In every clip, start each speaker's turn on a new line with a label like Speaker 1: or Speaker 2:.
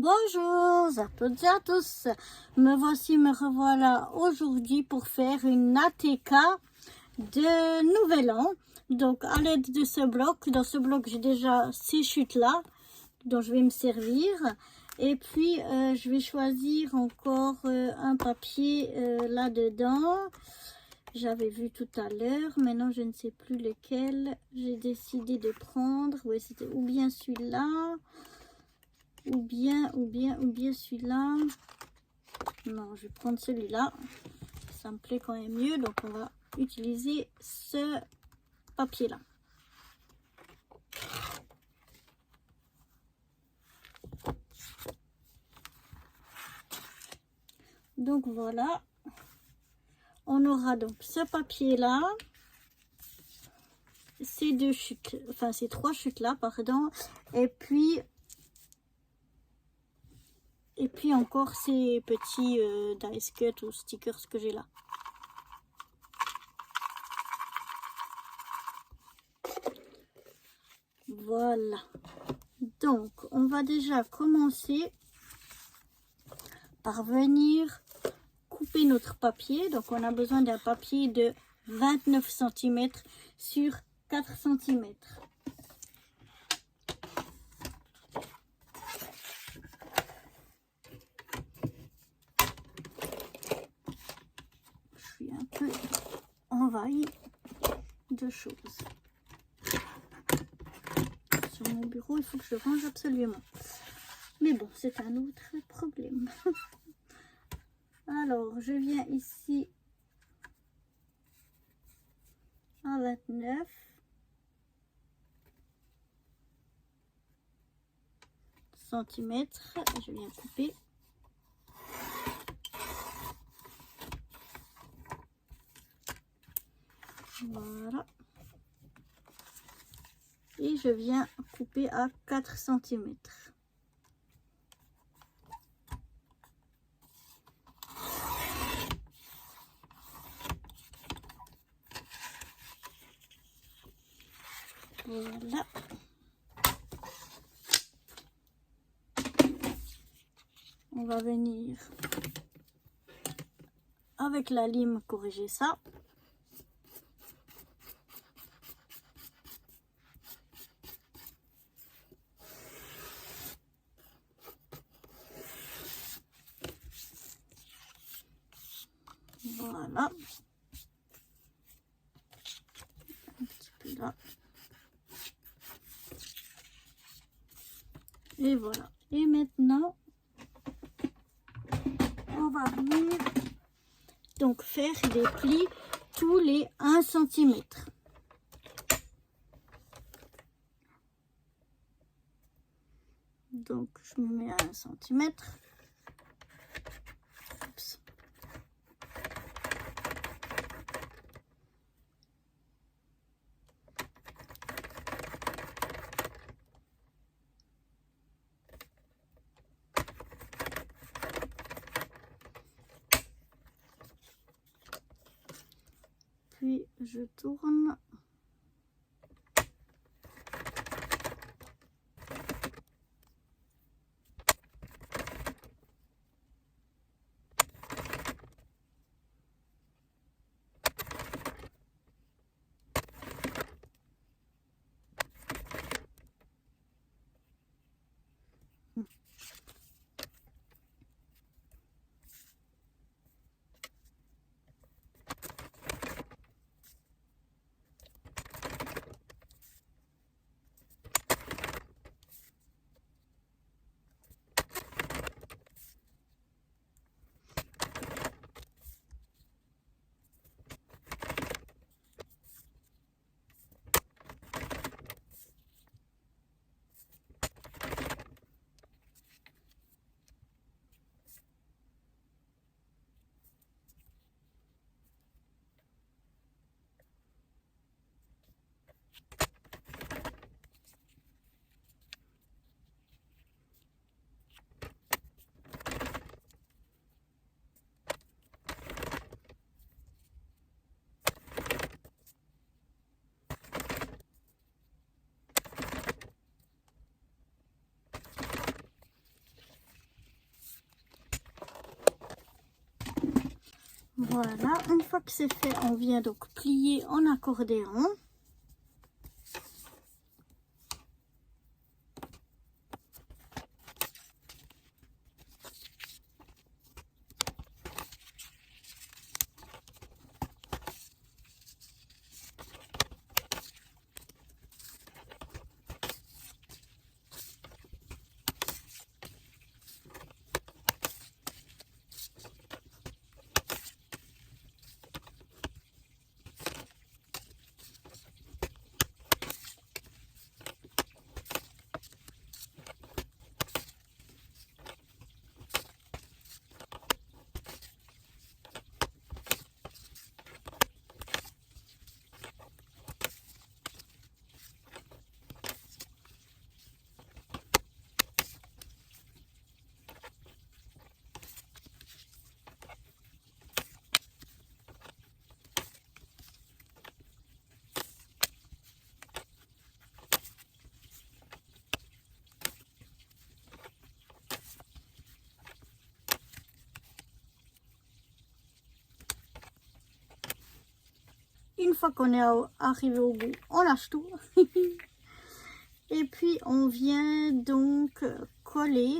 Speaker 1: Bonjour à toutes et à tous, me revoilà aujourd'hui pour faire une ATK de Nouvel An. Donc à l'aide de ce bloc, dans ce bloc j'ai déjà 6 chutes là, dont je vais me servir. Et puis je vais choisir encore un papier là-dedans. J'avais vu tout à l'heure, maintenant je ne sais plus lequel j'ai décidé de prendre. Oui, c'était ou bien celui-là. Ou bien celui-là. Non, je vais prendre celui-là. Ça me plaît quand même mieux. Donc, on va utiliser ce papier-là. Donc, voilà. On aura donc ce papier-là. Ces deux chutes. Enfin, ces trois chutes-là, pardon. Et puis encore ces petits dice cut ou stickers que j'ai là. Voilà. Donc, on va déjà commencer par venir couper notre papier. Donc, on a besoin d'un papier de 29 cm sur 4 cm. Je suis un peu envahie de choses. Sur mon bureau, il faut que je range absolument. Mais bon, c'est un autre problème. Alors, je viens ici à 29. Centimètres. Je viens couper. Voilà. Et je viens couper à 4 cm. Voilà. On va venir avec la lime corriger ça. Voilà. Un petit peu là. Et voilà. Et maintenant, on va venir donc faire des plis tous les 1 cm. Donc, je me mets à 1 cm. Oups. Puis, je tourne. Voilà, une fois que c'est fait, on vient donc plier en accordéon. Une fois qu'on est arrivé au bout, on lâche tout. Et puis on vient donc coller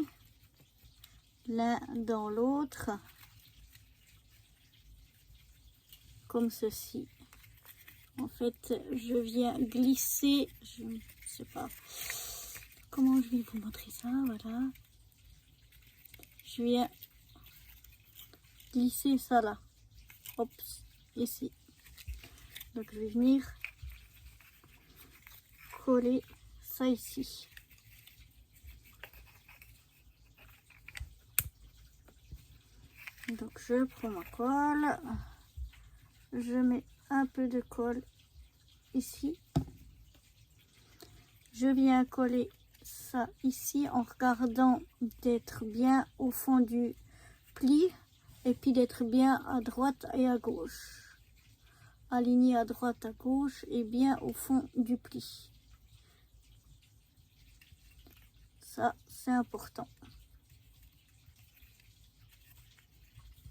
Speaker 1: l'un dans l'autre comme ceci. En fait, je viens glisser, je ne sais pas comment je vais vous montrer ça, voilà. Je viens glisser ça là, hop, ici. Donc je vais venir coller ça ici. Donc je prends ma colle, je mets un peu de colle ici. Je viens coller ça ici en regardant d'être bien au fond du pli et puis d'être bien à droite et à gauche. Aligné à droite, à gauche et bien au fond du pli. Ça, c'est important.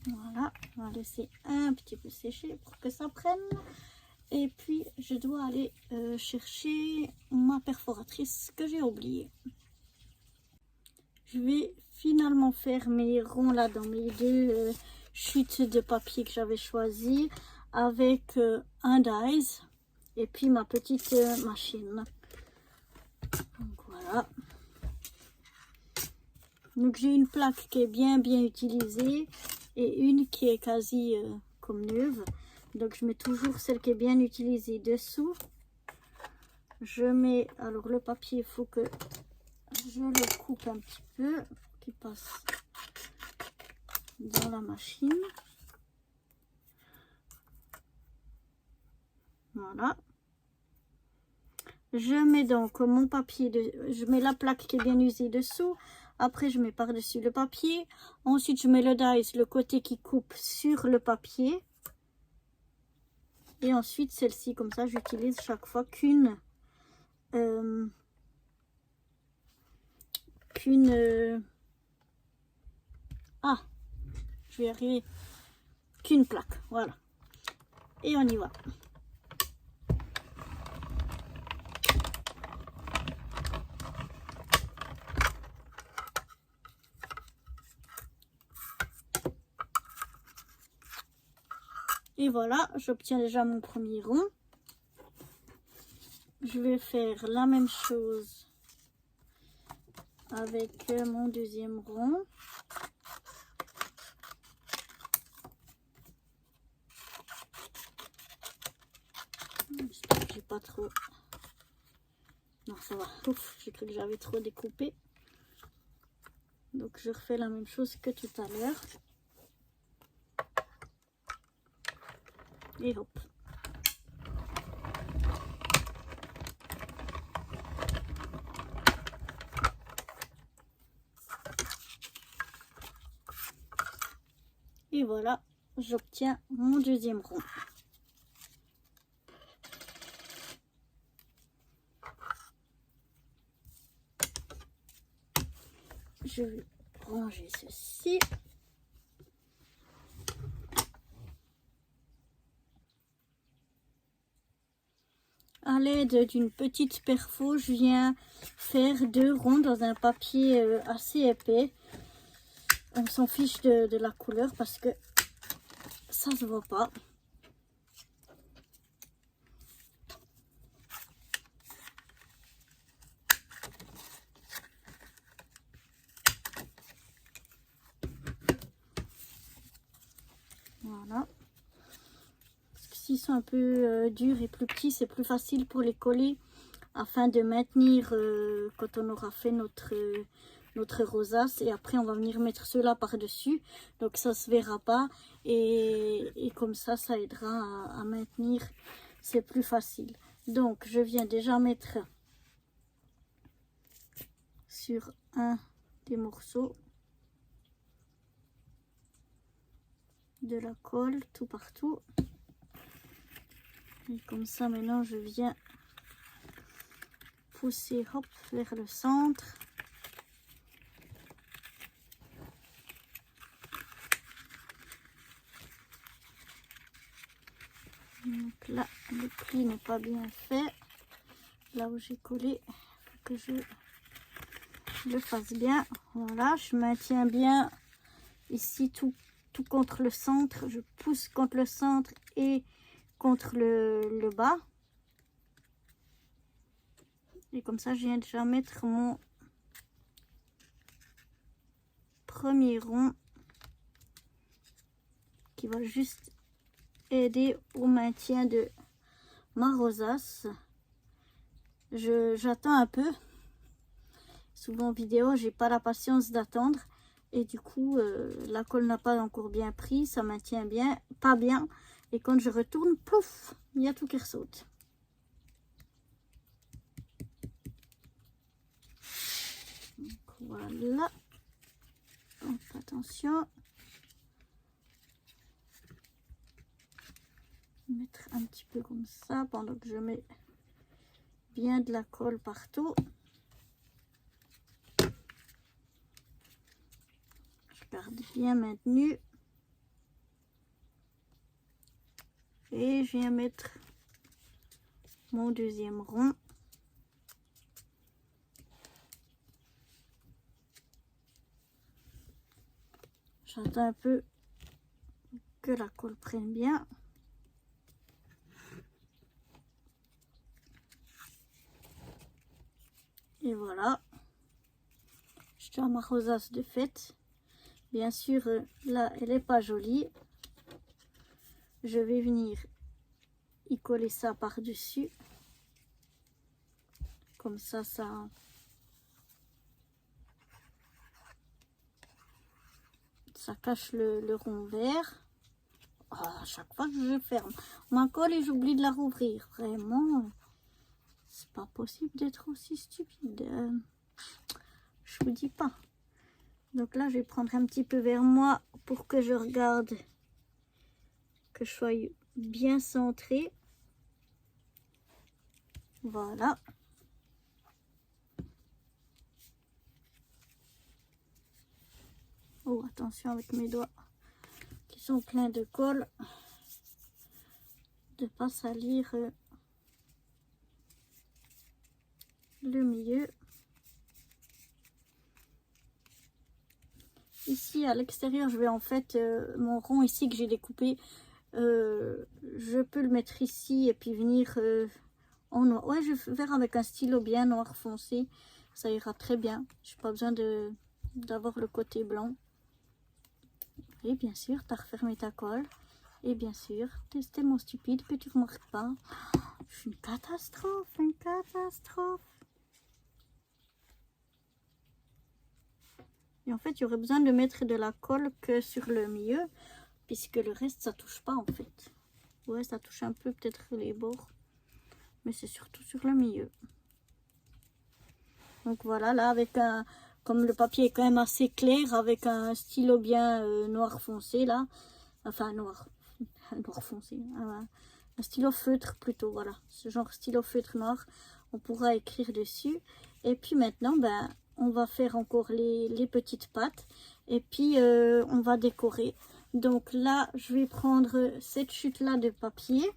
Speaker 1: Voilà, on va laisser un petit peu sécher pour que ça prenne. Et puis, je dois aller chercher ma perforatrice que j'ai oubliée. Je vais finalement faire mes ronds là dans mes deux chutes de papier que j'avais choisies avec un dies et puis ma petite machine. Donc voilà. Donc j'ai une plaque qui est bien utilisée et une qui est quasi comme neuve. Donc je mets toujours celle qui est bien utilisée dessous. Je mets, alors le papier, il faut que je le coupe un petit peu, qu'il passe dans la machine. Voilà. Je mets donc mon papier, je mets la plaque qui est bien usée dessous. Après, je mets par-dessus le papier. Ensuite, je mets le dies, le côté qui coupe sur le papier. Et ensuite, celle-ci, comme ça, j'utilise chaque fois qu'une ah, je vais y arriver. Qu'une plaque, voilà. Et on y va. Et voilà, j'obtiens déjà mon premier rond. Je vais faire la même chose avec mon deuxième rond. J'espère que j'ai pas trop... Non, ça va. Ouf, j'ai cru que j'avais trop découpé. Donc je refais la même chose que tout à l'heure. Et hop. Et voilà, j'obtiens mon deuxième rond. Je vais ranger ceci. l'aide d'une petite perfo, je viens faire 2 ronds dans un papier assez épais. On s'en fiche de la couleur parce que ça se voit pas. Voilà. Parce que s'ils sont un peu durs et plus petits, c'est plus facile pour les coller afin de maintenir quand on aura fait notre rosace. Et après, on va venir mettre ceux-là par-dessus. Donc, ça se verra pas. Et comme ça aidera à maintenir. C'est plus facile. Donc, je viens déjà mettre sur un des morceaux de la colle tout partout. Et comme ça, maintenant, je viens pousser hop vers le centre. Donc là, le pli n'est pas bien fait. Là où j'ai collé, il faut que je le fasse bien. Voilà, je maintiens bien ici tout contre le centre. Je pousse contre le centre et contre le bas. Et comme ça, je viens déjà mettre mon premier rond qui va juste aider au maintien de ma rosace. J'attends un peu. Souvent en vidéo, j'ai pas la patience d'attendre. Et du coup, la colle n'a pas encore bien pris. Ça maintient bien, pas bien. Et quand je retourne, pouf, il y a tout qui ressaute. Donc, voilà. Donc, attention. Mettre un petit peu comme ça pendant que je mets bien de la colle partout. Je garde bien maintenu. Et je viens mettre mon deuxième rond. J'attends un peu que la colle prenne bien. Et voilà. Je tiens ma rosace de fête. Bien sûr, là, elle n'est pas jolie. Je vais venir y coller ça par-dessus. Comme ça cache le rond vert. Oh, à chaque fois que je ferme ma colle et j'oublie de la rouvrir. Vraiment, c'est pas possible d'être aussi stupide. Je vous dis pas. Donc là, je vais prendre un petit peu vers moi pour que je regarde que je sois bien centrée. Voilà. Oh, attention avec mes doigts qui sont pleins de colle. De ne pas salir le milieu. Ici, à l'extérieur, je vais en fait, mon rond ici que j'ai découpé, je peux le mettre ici et puis venir en noir. Ouais, je vais faire avec un stylo bien noir foncé. Ça ira très bien. Je n'ai pas besoin d'avoir le côté blanc. Et bien sûr, tu as refermé ta colle. Et bien sûr, tu es tellement stupide que tu ne remarques pas. Je suis une catastrophe, une catastrophe. Et en fait, il y aurait besoin de mettre de la colle que sur le milieu, puisque le reste, ça touche pas en fait. Ouais, ça touche un peu peut-être les bords, mais c'est surtout sur le milieu. Donc voilà, là, avec un... Comme le papier est quand même assez clair, avec un stylo bien noir foncé, là. Enfin, noir foncé. Un stylo feutre plutôt, voilà. Ce genre stylo feutre noir, on pourra écrire dessus. Et puis maintenant, ben, on va faire encore les petites pattes. Et puis, on va décorer. Donc là, je vais prendre cette chute-là de papier.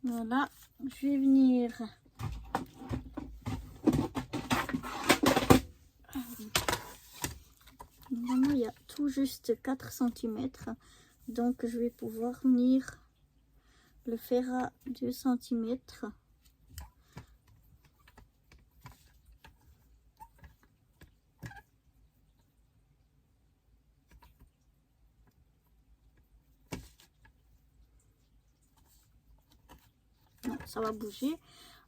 Speaker 1: Voilà, je vais venir normalement il y a tout juste 4 cm, donc je vais pouvoir venir le faire à 2 cm. Non, ça va bouger.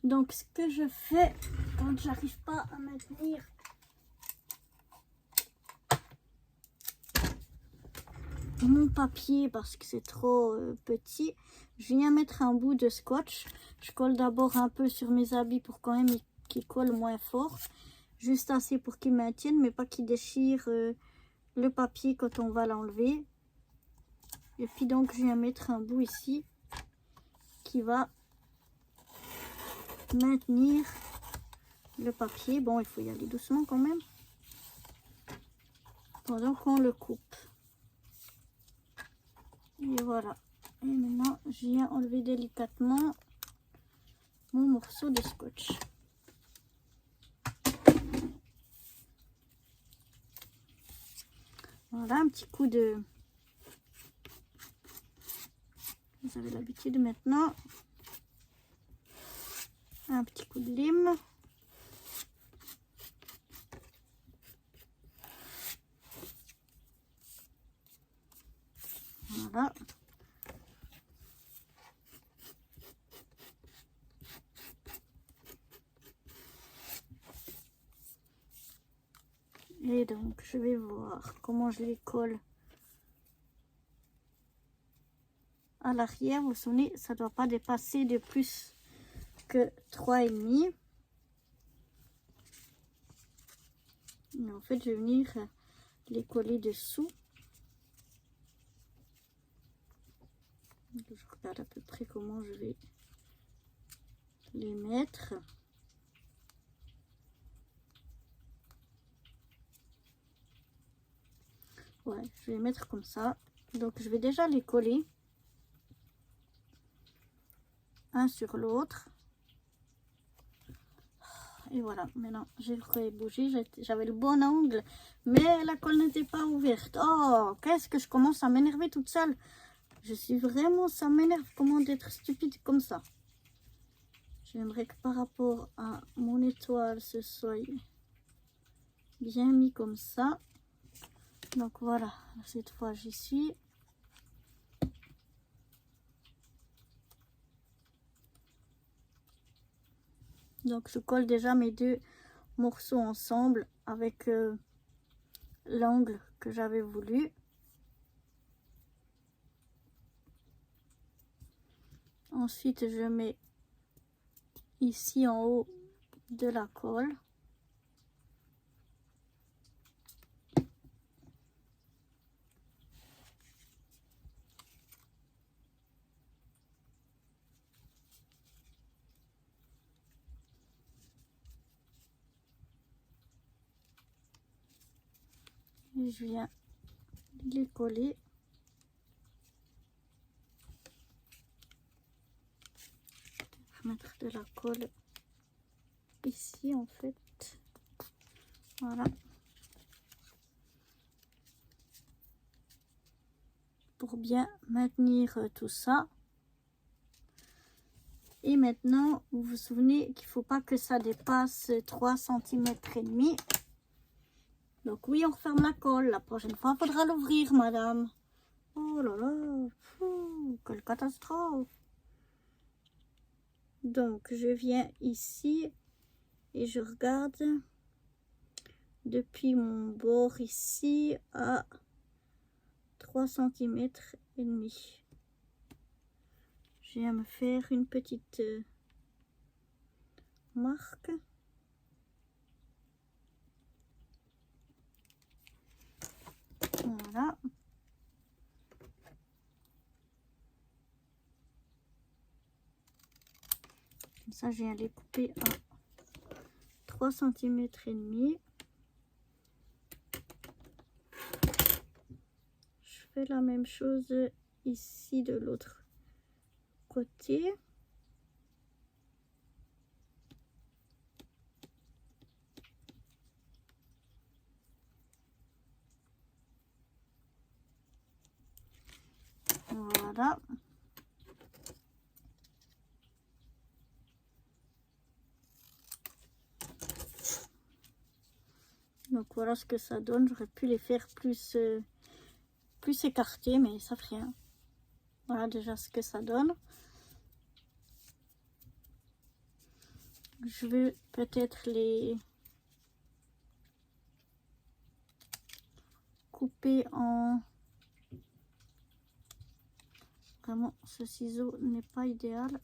Speaker 1: Donc ce que je fais quand j'arrive pas à maintenir mon papier parce que c'est trop petit, je viens mettre un bout de scotch. Je colle d'abord un peu sur mes habits pour quand même qu'ils collent moins fort, juste assez pour qu'ils maintiennent mais pas qu'ils déchirent le papier quand on va l'enlever. Et puis donc je viens mettre un bout ici qui va maintenir le papier. Bon, il faut y aller doucement quand même pendant qu'on le coupe. Et voilà. Et maintenant, je viens enlever délicatement mon morceau de scotch. Voilà, un petit coup de... Vous avez l'habitude maintenant. Un petit coup de lime. Voilà. Et donc, je vais voir comment je les colle à l'arrière. Vous vous souvenez, ça ne doit pas dépasser de plus que 3,5. Et en fait, je vais venir les coller dessous. Je regarde à peu près comment je vais les mettre. Ouais, je vais les mettre comme ça. Donc, je vais déjà les coller un sur l'autre. Et voilà, maintenant j'ai bougé, j'avais le bon angle, mais la colle n'était pas ouverte. Oh, qu'est-ce que je commence à m'énerver toute seule. Je suis vraiment, ça m'énerve comment d'être stupide comme ça. J'aimerais que par rapport à mon étoile, ce soit bien mis comme ça. Donc voilà, cette fois j'y suis. Donc je colle déjà mes deux morceaux ensemble avec l'angle que j'avais voulu. Ensuite je mets ici en haut de la colle. Et je viens les coller. Je vais mettre de la colle ici en fait. Voilà. Pour bien maintenir tout ça. Et maintenant, vous vous souvenez qu'il ne faut pas que ça dépasse 3 cm et demi. Donc oui, on referme la colle. La prochaine fois, il faudra l'ouvrir, madame. Oh là là, fou, quelle catastrophe. Donc, je viens ici et je regarde depuis mon bord ici à 3 cm et demi. Je viens me faire une petite marque. Voilà. Comme ça, je viens les couper à 3 cm et demi. Je fais la même chose ici de l'autre côté. Voilà. Donc voilà ce que ça donne. J'aurais pu les faire plus, plus écartés, mais ça fait rien. Voilà déjà ce que ça donne. Je vais peut-être les couper en... Vraiment, ce ciseau n'est pas idéal.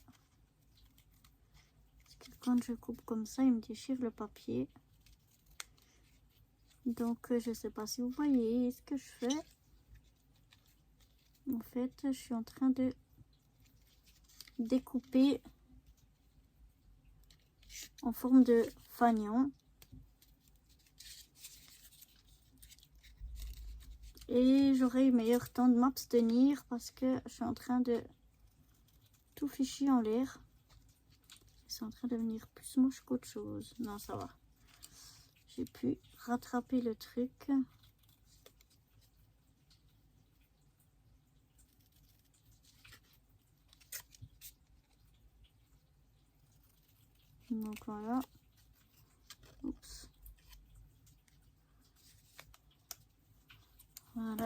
Speaker 1: Parce que quand je coupe comme ça, il me déchire le papier. Donc, je ne sais pas si vous voyez ce que je fais. En fait, je suis en train de découper en forme de fanion. Et j'aurai eu meilleur temps de m'abstenir parce que je suis en train de tout ficher en l'air. C'est en train de devenir plus moche qu'autre chose. Non, ça va. J'ai pu rattraper le truc. Donc voilà. Oups. Voilà.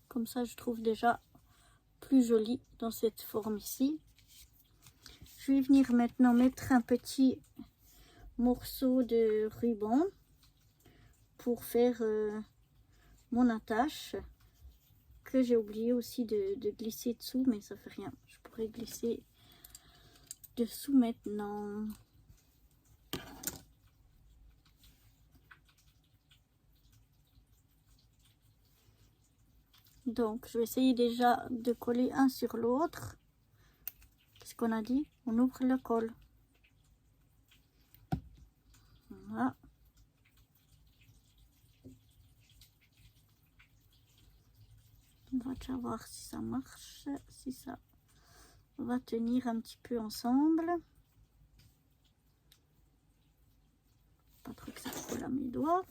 Speaker 1: Comme ça, je trouve déjà plus joli dans cette forme ici. Je vais venir maintenant mettre un petit morceau de ruban pour faire mon attache que j'ai oublié aussi de glisser dessous, mais ça fait rien. Je pourrais glisser dessous maintenant. Donc, je vais essayer déjà de coller un sur l'autre. Qu'est-ce qu'on a dit? On ouvre le col. Voilà. On va déjà voir si ça marche, si ça va tenir un petit peu ensemble. Pas trop que ça colle à mes doigts.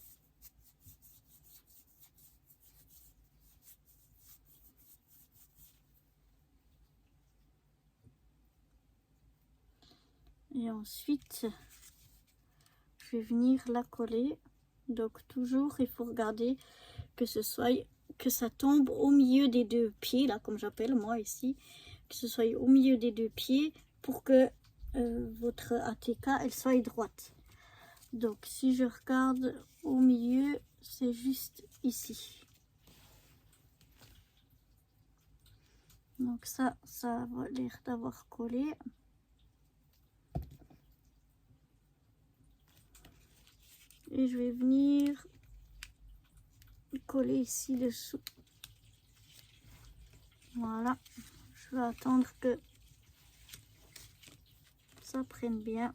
Speaker 1: Et ensuite, je vais venir la coller. Donc toujours, il faut regarder que ça tombe au milieu des deux pieds, là, comme j'appelle moi ici. Que ce soit au milieu des deux pieds pour que votre ATK, elle soit droite. Donc si je regarde au milieu, c'est juste ici. Donc ça a l'air d'avoir collé. Et je vais venir coller ici dessous. Voilà. Je vais attendre que ça prenne bien.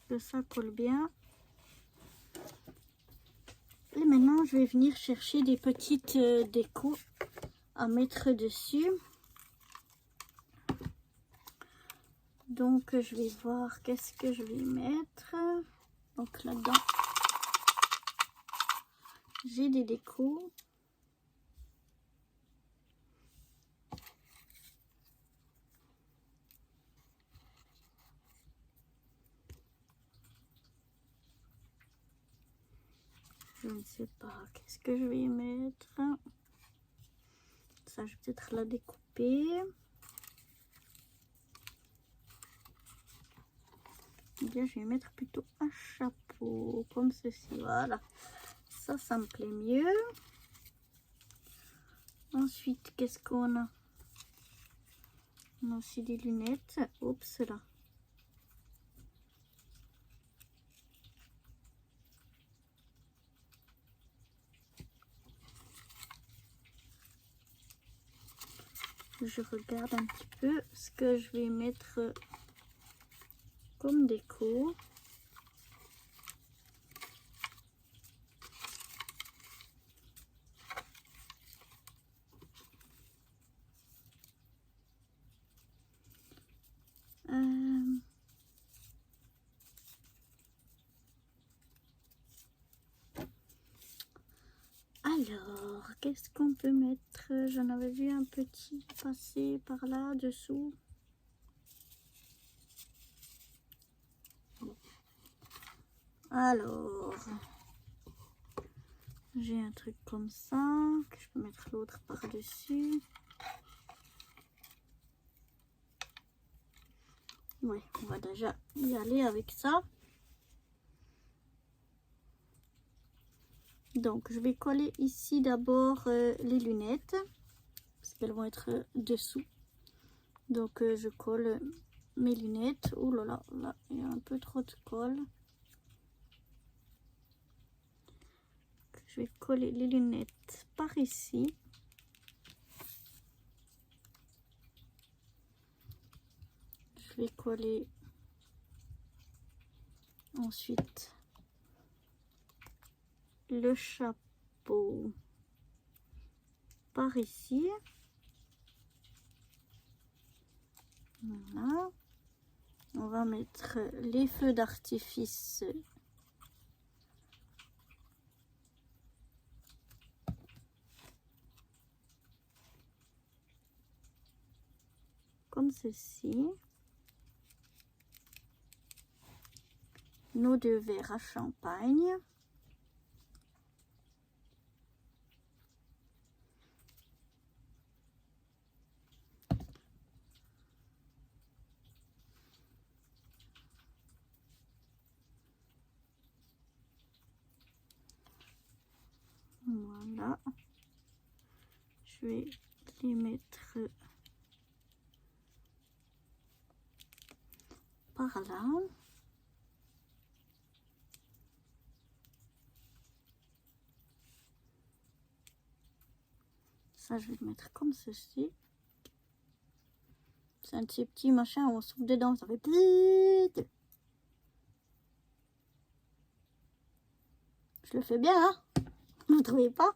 Speaker 1: Que ça colle bien. Et maintenant, je vais venir chercher des petites décos à mettre dessus. Donc, je vais voir qu'est-ce que je vais mettre. Donc, là-dedans, j'ai des décos. Je ne sais pas qu'est-ce que je vais mettre. Ça, je vais peut-être la découper. Bien, je vais mettre plutôt un chapeau comme ceci. Voilà, ça me plaît mieux. Ensuite, qu'est-ce qu'on a? On a aussi des lunettes. Oups, là. Je regarde un petit peu ce que je vais mettre comme déco. Alors, qu'est-ce qu'on peut mettre? J'en avais vu un petit passer par là dessous. Alors, j'ai un truc comme ça, que je peux mettre l'autre par-dessus. Oui, on va déjà y aller avec ça. Donc, je vais coller ici d'abord les lunettes, parce qu'elles vont être dessous. Donc, je colle mes lunettes. Oh là là, là, il y a un peu trop de colle. Je vais coller les lunettes par ici. Je vais coller ensuite le chapeau par ici. Voilà. On va mettre les feux d'artifice comme ceci. Nos 2 verres à champagne. Voilà. Je vais les mettre par là. Ça, je vais le mettre comme ceci. C'est un de ces petits machins où on souffle dedans, ça fait plit. Je le fais bien, hein? Vous ne trouvez pas?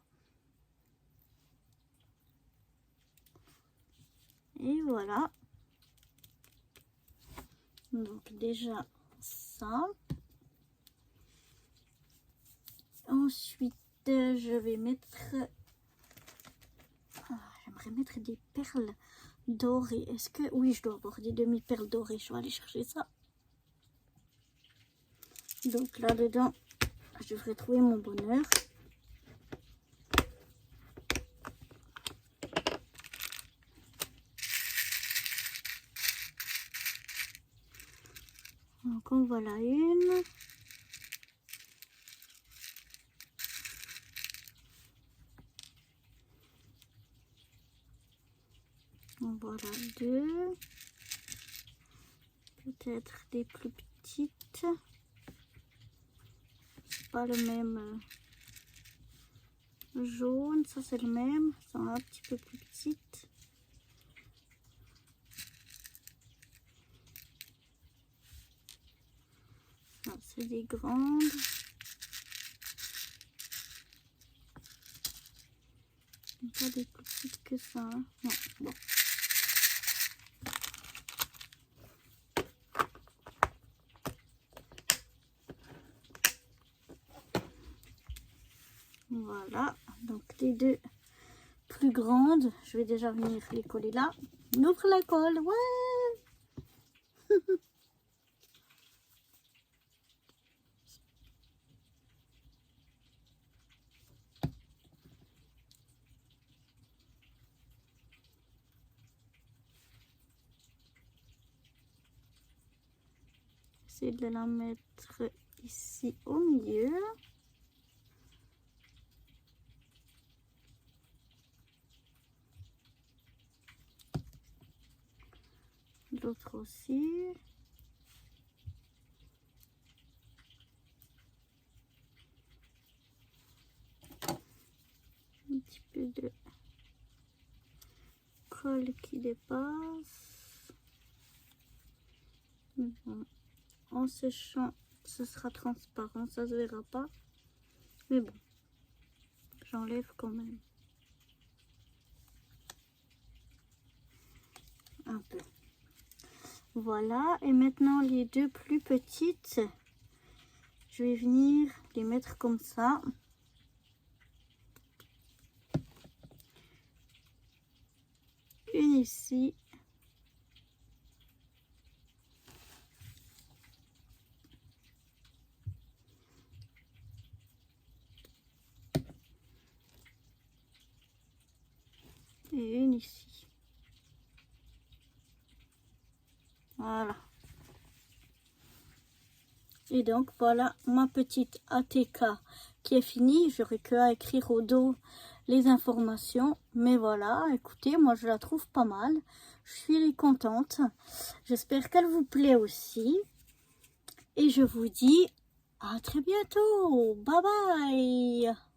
Speaker 1: Et voilà. Donc déjà ça. Ensuite, je vais mettre... j'aimerais mettre des perles dorées. Est-ce que... Oui, je dois avoir des demi-perles dorées. Je vais aller chercher ça. Donc là-dedans, je devrais trouver mon bonheur. Donc en voilà une. En voilà 2. Peut-être des plus petites. C'est pas le même jaune. Ça c'est le même. C'est un petit peu plus petite. C'est des grandes. Pas des plus petites que ça. Hein. Non, bon. Voilà. Donc les 2 plus grandes. Je vais déjà venir les coller là. On ouvre la colle. Ouais. Essayer de la mettre ici au milieu. L'autre aussi. Un petit peu de colle qui dépasse. En séchant, ce sera transparent, ça se verra pas. Mais bon, j'enlève quand même un peu. Voilà, et maintenant les 2 plus petites, je vais venir les mettre comme ça. ici. Et une ici. Voilà. Et donc voilà ma petite ATK qui est finie. J'aurais que à écrire au dos les informations. Mais voilà, écoutez, moi je la trouve pas mal. Je suis contente. J'espère qu'elle vous plaît aussi. Et je vous dis à très bientôt. Bye bye.